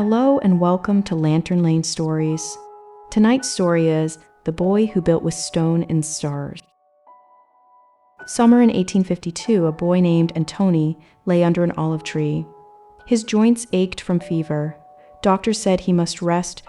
Hello and welcome to Lantern Lane Stories. Tonight's story is The Boy Who Built with Stone and Stars. Summer in 1852, a boy named Antoni lay under an olive tree. His joints ached from fever. Doctors said he must rest.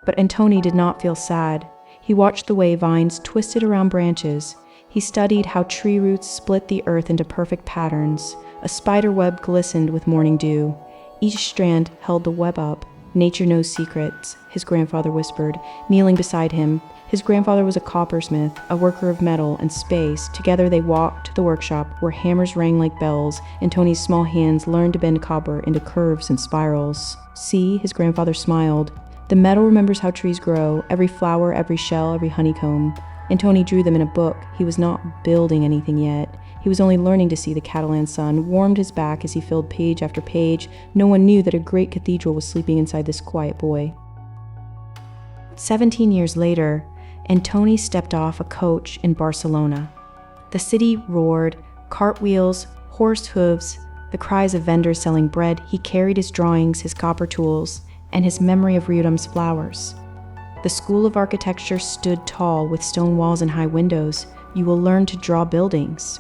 But Antoni did not feel sad. He watched the way vines twisted around branches. He studied how tree roots split the earth into perfect patterns. A spider web glistened with morning dew. Each strand held the web up. Nature knows secrets, his grandfather whispered, kneeling beside him. His grandfather was a coppersmith, a worker of metal and space. Together they walked to the workshop where hammers rang like bells, and Tony's small hands learned to bend copper into curves and spirals. See, his grandfather smiled. The metal remembers how trees grow, every flower, every shell, every honeycomb. And Tony drew them in a book. He was not building anything yet. He was only learning to see. The Catalan sun warmed his back as he filled page after page. No one knew that a great cathedral was sleeping inside this quiet boy. 17 years later, Antoni stepped off a coach in Barcelona. The city roared, cartwheels, horse hooves, the cries of vendors selling bread. He carried his drawings, his copper tools, and his memory of Riudoms flowers. The School of Architecture stood tall with stone walls and high windows. You will learn to draw buildings,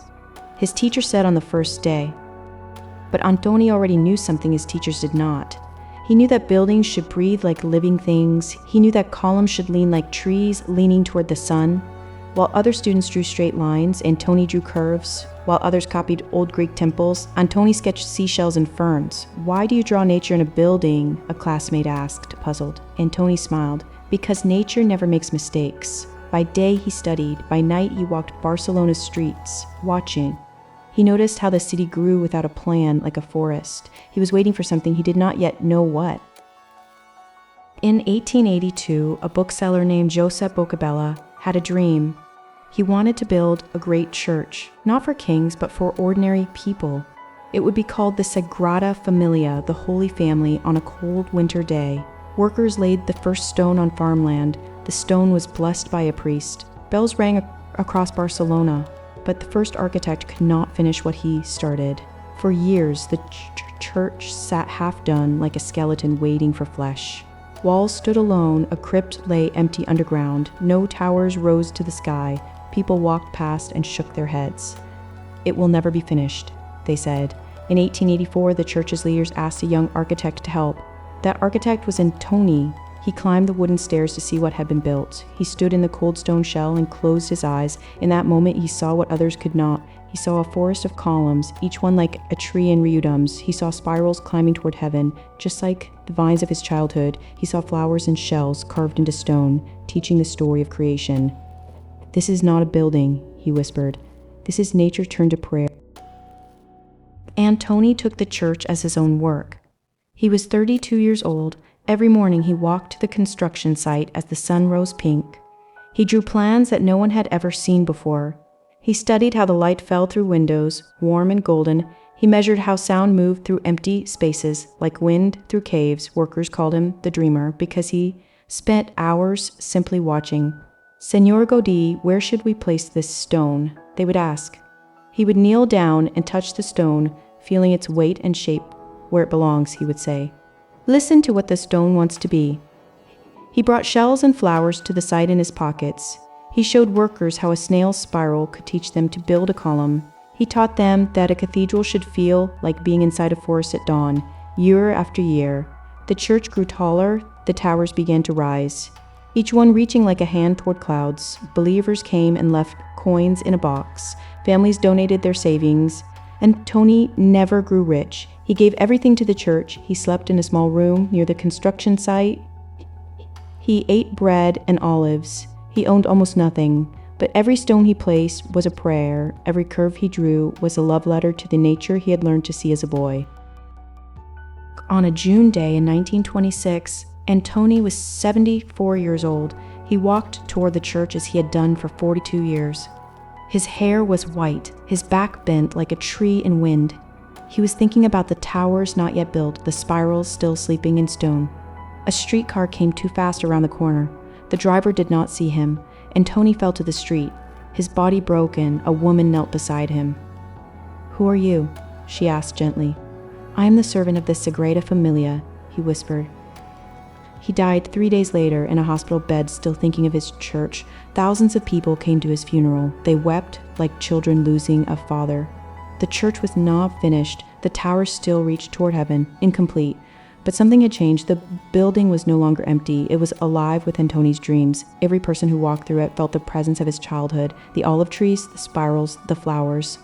his teacher said on the first day. But Antoni already knew something his teachers did not. He knew that buildings should breathe like living things. He knew that columns should lean like trees leaning toward the sun. While other students drew straight lines, Antoni drew curves. While others copied old Greek temples, Antoni sketched seashells and ferns. Why do you draw nature in a building? A classmate asked, puzzled. Antoni smiled. Because nature never makes mistakes. By day he studied. By night he walked Barcelona's streets, watching. He noticed how the city grew without a plan, like a forest. He was waiting for something he did not yet know what. In 1882, a bookseller named Josep Boccabella had a dream. He wanted to build a great church, not for kings, but for ordinary people. It would be called the Sagrada Família, the Holy Family, on a cold winter day. Workers laid the first stone on farmland. The stone was blessed by a priest. Bells rang across Barcelona. But the first architect could not finish what he started. For years, the church sat half done like a skeleton waiting for flesh. Walls stood alone, a crypt lay empty underground. No towers rose to the sky. People walked past and shook their heads. It will never be finished, they said. In 1884, the church's leaders asked a young architect to help. That architect was Antoni. He climbed the wooden stairs to see what had been built. He stood in the cold stone shell and closed his eyes. In that moment, he saw what others could not. He saw a forest of columns, each one like a tree in Riudoms. He saw spirals climbing toward heaven, just like the vines of his childhood. He saw flowers and shells carved into stone, teaching the story of creation. This is not a building, he whispered. This is nature turned to prayer. Antoni took the church as his own work. He was 32 years old. Every morning he walked to the construction site as the sun rose pink. He drew plans that no one had ever seen before. He studied how the light fell through windows, warm and golden. He measured how sound moved through empty spaces, like wind through caves. Workers called him the dreamer because he spent hours simply watching. Senor Gaudí, where should we place this stone? They would ask. He would kneel down and touch the stone, feeling its weight and shape. Where it belongs, he would say. Listen to what the stone wants to be. He brought shells and flowers to the site in his pockets. He showed workers how a snail's spiral could teach them to build a column. He taught them that a cathedral should feel like being inside a forest at dawn. Year after year, the church grew taller, the towers began to rise, each one reaching like a hand toward clouds. Believers came and left coins in a box. Families donated their savings. Antoni never grew rich. He gave everything to the church. He slept in a small room near the construction site. He ate bread and olives. He owned almost nothing, but every stone he placed was a prayer. Every curve he drew was a love letter to the nature he had learned to see as a boy. On a June day in 1926, Antoni was 74 years old. He walked toward the church as he had done for 42 years. His hair was white, his back bent like a tree in wind. He was thinking about the towers not yet built, the spirals still sleeping in stone. A streetcar came too fast around the corner. The driver did not see him. Antoni fell to the street. His body broken, a woman knelt beside him. Who are you? She asked gently. "I am the servant of the Sagrada Família," he whispered. He died 3 days later in a hospital bed, still thinking of his church. Thousands of people came to his funeral. They wept like children losing a father. The church was not finished. The tower still reached toward heaven, incomplete. But something had changed. The building was no longer empty. It was alive with Antoni's dreams. Every person who walked through it felt the presence of his childhood, the olive trees, the spirals, the flowers.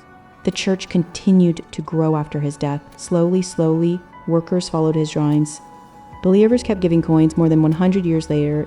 The church continued to grow after his death. Slowly, workers followed his drawings. Believers kept giving coins. More than 100 years later,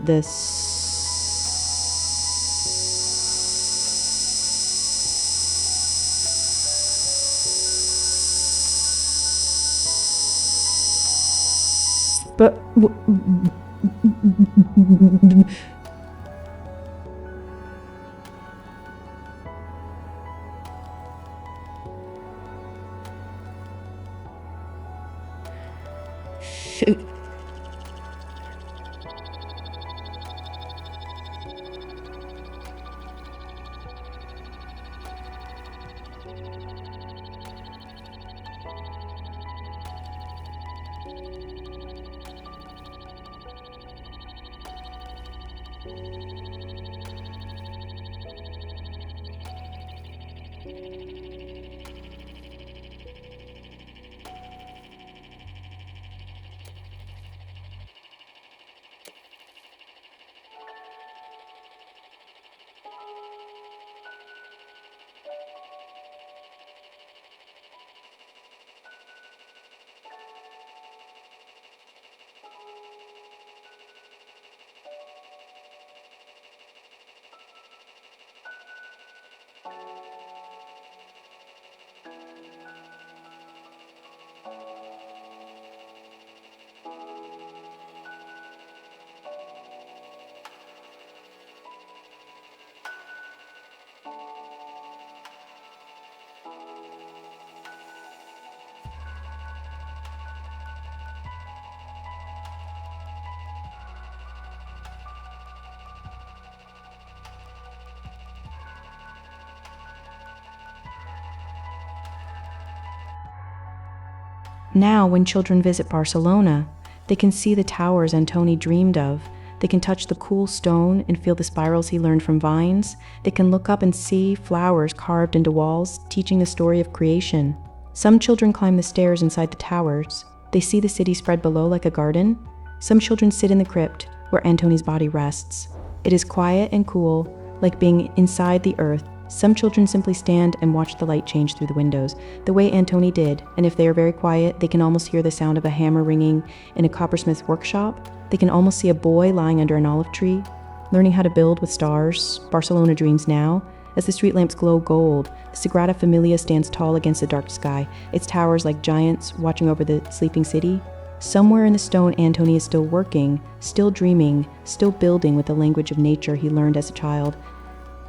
Now, when children visit Barcelona, they can see the towers Antoni dreamed of. They can touch the cool stone and feel the spirals he learned from vines. They can look up and see flowers carved into walls, teaching the story of creation. Some children climb the stairs inside the towers. They see the city spread below like a garden. Some children sit in the crypt where Antoni's body rests. It is quiet and cool, like being inside the earth. Some children simply stand and watch the light change through the windows, the way Antoni did, and if they are very quiet, they can almost hear the sound of a hammer ringing in a coppersmith's workshop. They can almost see a boy lying under an olive tree, learning how to build with stars. Barcelona dreams now. As the street lamps glow gold, the Sagrada Família stands tall against the dark sky, its towers like giants watching over the sleeping city. Somewhere in the stone, Antoni is still working, still dreaming, still building with the language of nature he learned as a child.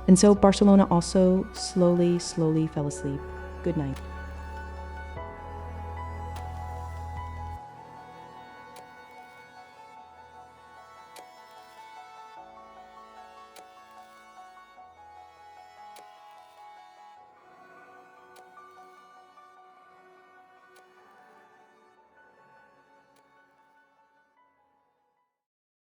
And so Barcelona also slowly fell asleep. Good night.